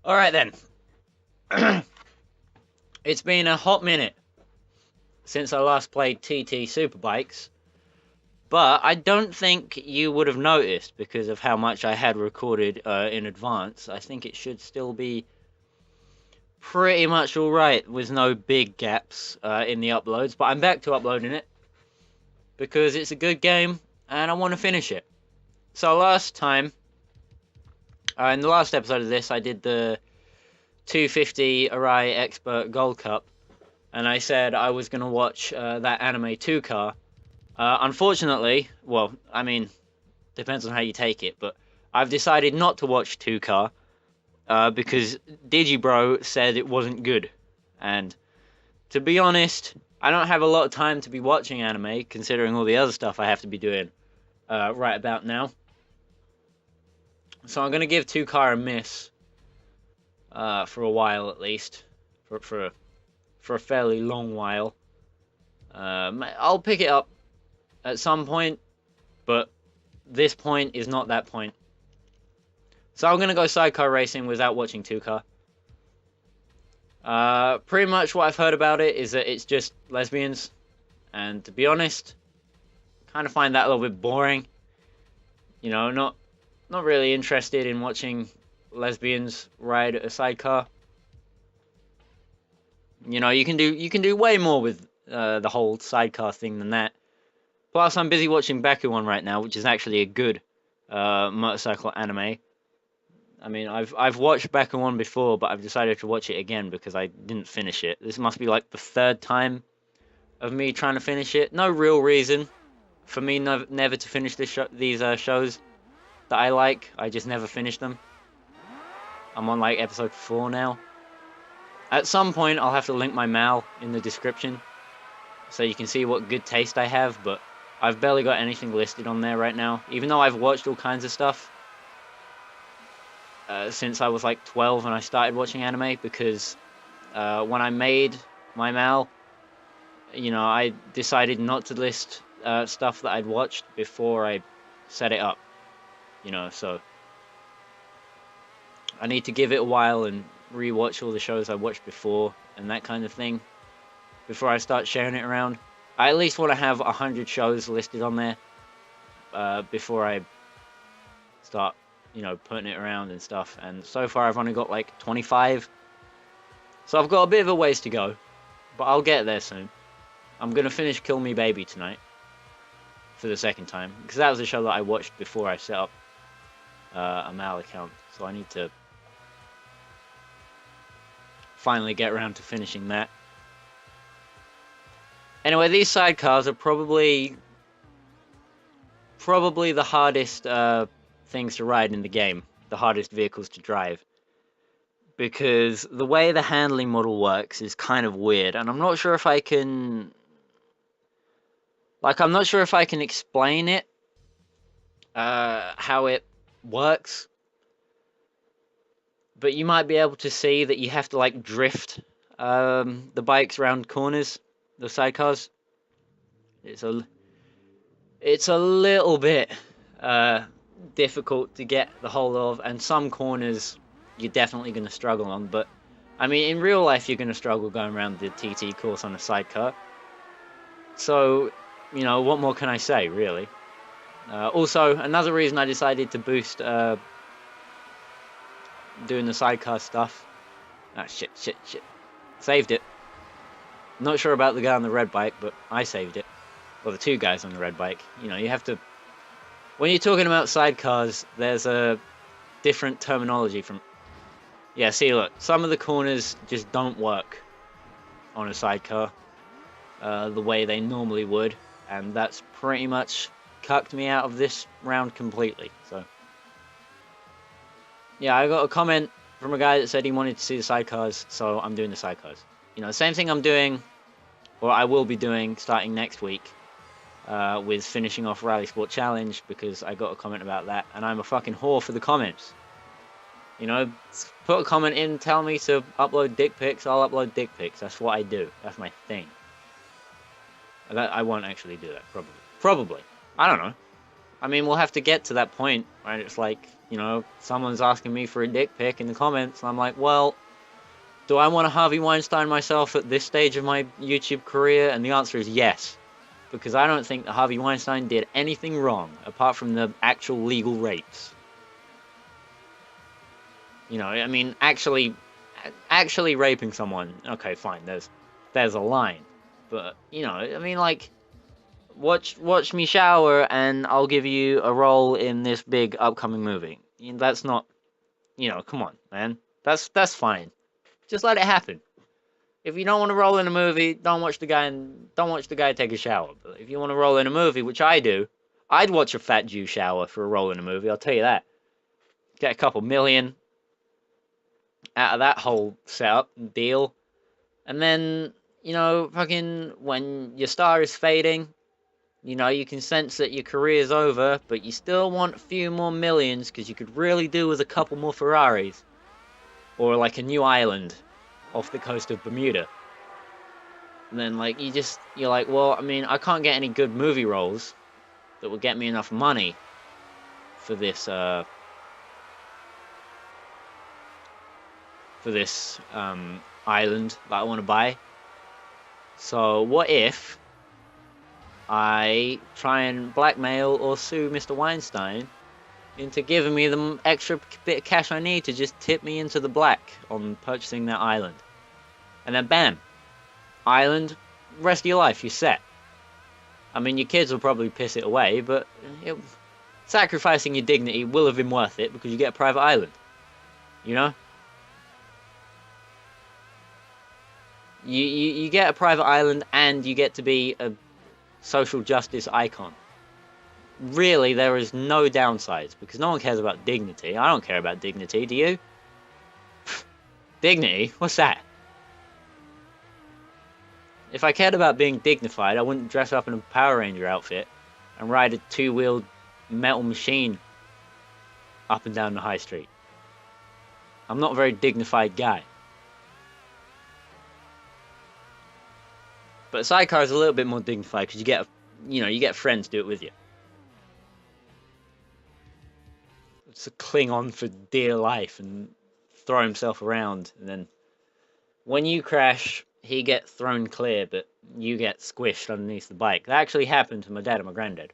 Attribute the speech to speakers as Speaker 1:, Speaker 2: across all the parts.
Speaker 1: Alright then. It's been a hot minute since I last played TT Superbikes, but I don't think you would have noticed because of how much I had recorded in advance. I think it should still be pretty much alright with no big gaps in the uploads, but I'm back to uploading it because it's a good game and I want to finish it. So last time, in the last episode of this, I did the 250 Arai Expert Gold Cup, and I said I was going to watch that anime 2-car. Unfortunately, well, I mean, depends on how you take it, but I've decided not to watch 2-car because Digibro said it wasn't good. And to be honest, I don't have a lot of time to be watching anime, considering all the other stuff I have to be doing right about now. So I'm going to give 2-car a miss. For a while at least, for a fairly long while. I'll pick it up at some point, but this point is not that point. So I'm gonna go sidecar racing without watching 2-car. Pretty much what I've heard about it is that it's just lesbians, and to be honest, kind of find that a little bit boring. You know, not really interested in watching lesbians ride a sidecar. You know, you can do way more with the whole sidecar thing than that. Plus, I'm busy watching Bakuon right now, which is actually a good motorcycle anime. I mean, I've watched Bakuon before, but I've decided to watch it again because I didn't finish it. This must be like the third time of me trying to finish it. No real reason for me never to finish these shows that I like. I just never finish them. I'm on like episode 4 now. At some point, I'll have to link my mal in the description so you can see what good taste I have, but I've barely got anything listed on there right now, even though I've watched all kinds of stuff since I was like 12 when I started watching anime, because when I made my mal, you know, I decided not to list stuff that I'd watched before I set it up, you know, so I need to give it a while and rewatch all the shows I watched before and that kind of thing before I start sharing it around. I at least want to have 100 shows listed on there before I start, you know, putting it around and stuff. And so far I've only got like 25. So I've got a bit of a ways to go, but I'll get there soon. I'm going to finish Kill Me Baby tonight for the second time, because that was a show that I watched before I set up a mal account. So I need to finally get around to finishing that. Anyway, these sidecars are probably the hardest things to ride in the game, the hardest vehicles to drive, because the way the handling model works is kind of weird, and I'm not sure if I can explain it, how it works. But you might be able to see that you have to like drift the bikes around corners, the sidecars. It's a little bit difficult to get the hold of, and some corners you're definitely going to struggle on. But I mean, in real life, you're going to struggle going around the TT course on a sidecar. So, you know, what more can I say, really? Also, another reason I decided to boost doing the sidecar stuff. Ah, shit. Saved it. Not sure about the guy on the red bike, but I saved it. Well, the two guys on the red bike. You know, you have to... When you're talking about sidecars, there's a different terminology from... Yeah, see, look. Some of the corners just don't work on a sidecar the way they normally would. And that's pretty much cucked me out of this round completely, so... Yeah, I got a comment from a guy that said he wanted to see the sidecars, so I'm doing the sidecars. You know, the same thing I'm doing, or I will be doing, starting next week, with finishing off Rally Sport Challenge, because I got a comment about that, and I'm a fucking whore for the comments. You know, put a comment in, tell me to upload dick pics, I'll upload dick pics. That's what I do. That's my thing. I won't actually do that, probably. Probably. I don't know. I mean, we'll have to get to that point, right? It's like, you know, someone's asking me for a dick pic in the comments, and I'm like, well, do I want to Harvey Weinstein myself at this stage of my YouTube career? And the answer is yes. Because I don't think that Harvey Weinstein did anything wrong, apart from the actual legal rapes. You know, I mean, actually raping someone, okay, fine, there's a line. But, you know, I mean, like, watch me shower and I'll give you a role in this big upcoming movie. That's not, you know, come on, man. That's fine. Just let it happen. If you don't want to roll in a movie, don't watch the guy take a shower. But if you want to roll in a movie, which I do, I'd watch a fat Jew shower for a role in a movie, I'll tell you that. Get a couple million out of that whole setup deal. And then, you know, fucking when your star is fading, you know, you can sense that your career's over, but you still want a few more millions because you could really do with a couple more Ferraris. Or like a new island off the coast of Bermuda. And then, like, you're like, well, I mean, I can't get any good movie roles that will get me enough money for this, island that I want to buy. So what if I try and blackmail or sue Mr. Weinstein into giving me the extra bit of cash I need to just tip me into the black on purchasing that island? And then bam, island, rest of your life, you're set. I mean, your kids will probably piss it away, but sacrificing your dignity will have been worth it because you get a private island. You know? You get a private island and you get to be a social justice icon. Really, there is no downsides because no one cares about dignity. I don't care about dignity, do you? Dignity? What's that? If I cared about being dignified, I wouldn't dress up in a Power Ranger outfit and ride a two-wheeled metal machine up and down the high street. I'm not a very dignified guy. But a sidecar is a little bit more dignified because you get friends do it with you. To cling on for dear life and throw himself around, and then when you crash, he gets thrown clear, but you get squished underneath the bike. That actually happened to my dad and my granddad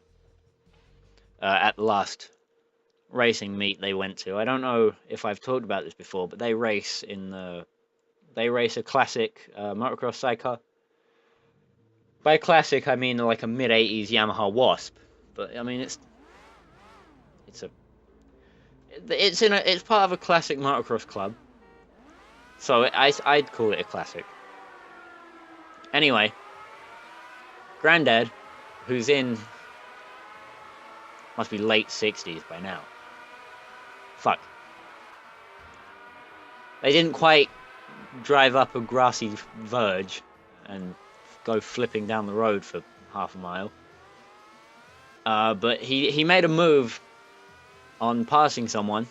Speaker 1: at the last racing meet they went to. I don't know if I've talked about this before, but they race a classic motocross sidecar. By classic, I mean like a mid-80s Yamaha Wasp, but I mean it's part of a classic motocross club, so I'd call it a classic. Anyway, Granddad, who's must be late 60s by now. Fuck. They didn't quite drive up a grassy verge and go flipping down the road for half a mile. But he made a move on passing someone,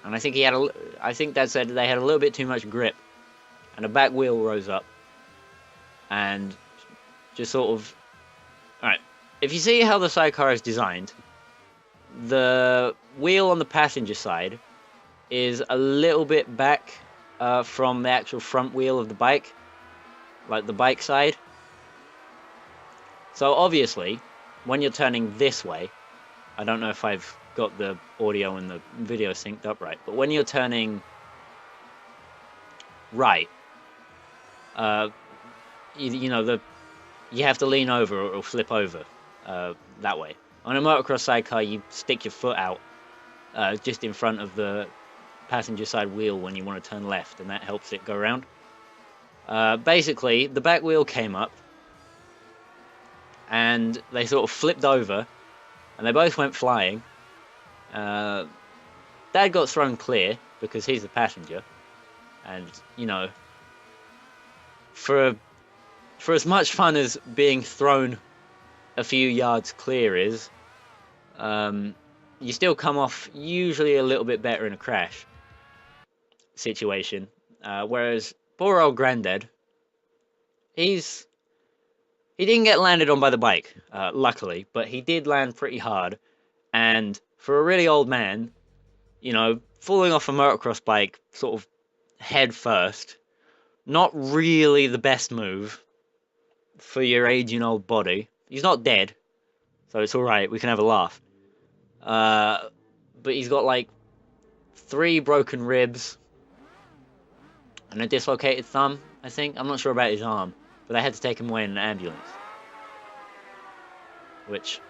Speaker 1: and I think Dad said they had a little bit too much grip, and a back wheel rose up, and just sort of, alright, if you see how the sidecar is designed, the wheel on the passenger side is a little bit back from the actual front wheel of the bike, like the bike side. So obviously, when you're turning this way, I don't know if I've got the audio and the video synced up right, but when you're turning right, you have to lean over or it'll flip over that way. On a motocross sidecar, you stick your foot out just in front of the passenger side wheel when you want to turn left, and that helps it go around. Basically, the back wheel came up, and they sort of flipped over, and they both went flying. Dad got thrown clear because he's the passenger, and for as much fun as being thrown a few yards clear is, you still come off usually a little bit better in a crash situation. Whereas poor old Granddad, he's He didn't get landed on by the bike, luckily, but he did land pretty hard. And for a really old man, you know, falling off a motocross bike sort of head first, not really the best move for your aging old body. He's not dead, so it's alright, we can have a laugh. But he's got like 3 broken ribs and a dislocated thumb, I think. I'm not sure about his arm, but they had to take him away in an ambulance. Which,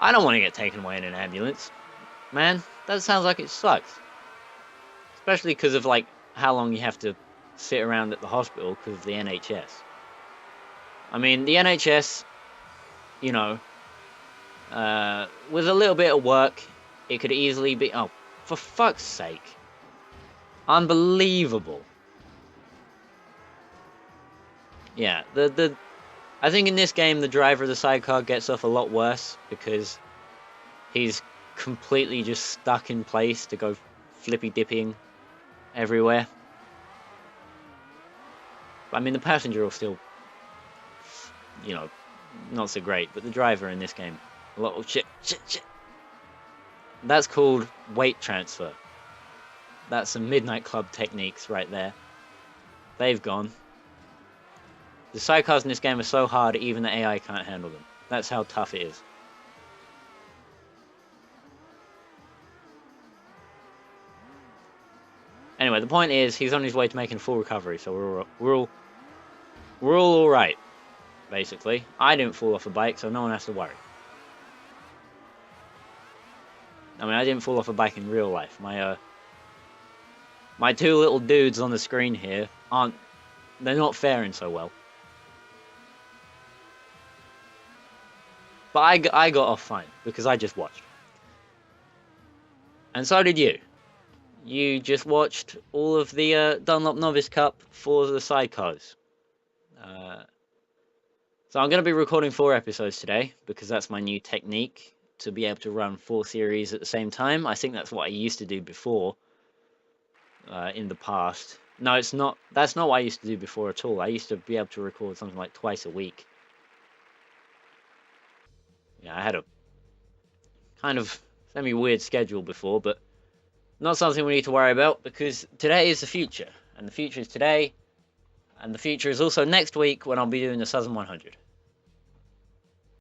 Speaker 1: I don't want to get taken away in an ambulance. Man, that sounds like it sucks. Especially because of, like, how long you have to sit around at the hospital because of the NHS. I mean, the NHS, you know, with a little bit of work, it could easily be... Oh, for fuck's sake. Unbelievable. Yeah, I think in this game, the driver of the sidecar gets off a lot worse because he's completely just stuck in place to go flippy-dipping everywhere. I mean, the passenger will still, you know, not so great, but the driver in this game, a lot of shit. That's called weight transfer. That's some Midnight Club techniques right there. They've gone. The sidecars in this game are so hard, even the AI can't handle them. That's how tough it is. Anyway, the point is, he's on his way to making a full recovery, so we're all alright, basically. I didn't fall off a bike, so no one has to worry. I mean, I didn't fall off a bike in real life. My 2 little dudes on the screen here they're not faring so well. But I got off fine, because I just watched. And so did you. You just watched all of the Dunlop Novice Cup for the sidecars. So I'm going to be recording 4 episodes today, because that's my new technique, to be able to run 4 series at the same time. I think that's what I used to do before, in the past. No, it's not. That's not what I used to do before at all. I used to be able to record something like twice a week. Yeah, I had a kind of semi-weird schedule before, but not something we need to worry about, because today is the future, and the future is today, and the future is also next week when I'll be doing the Southern 100.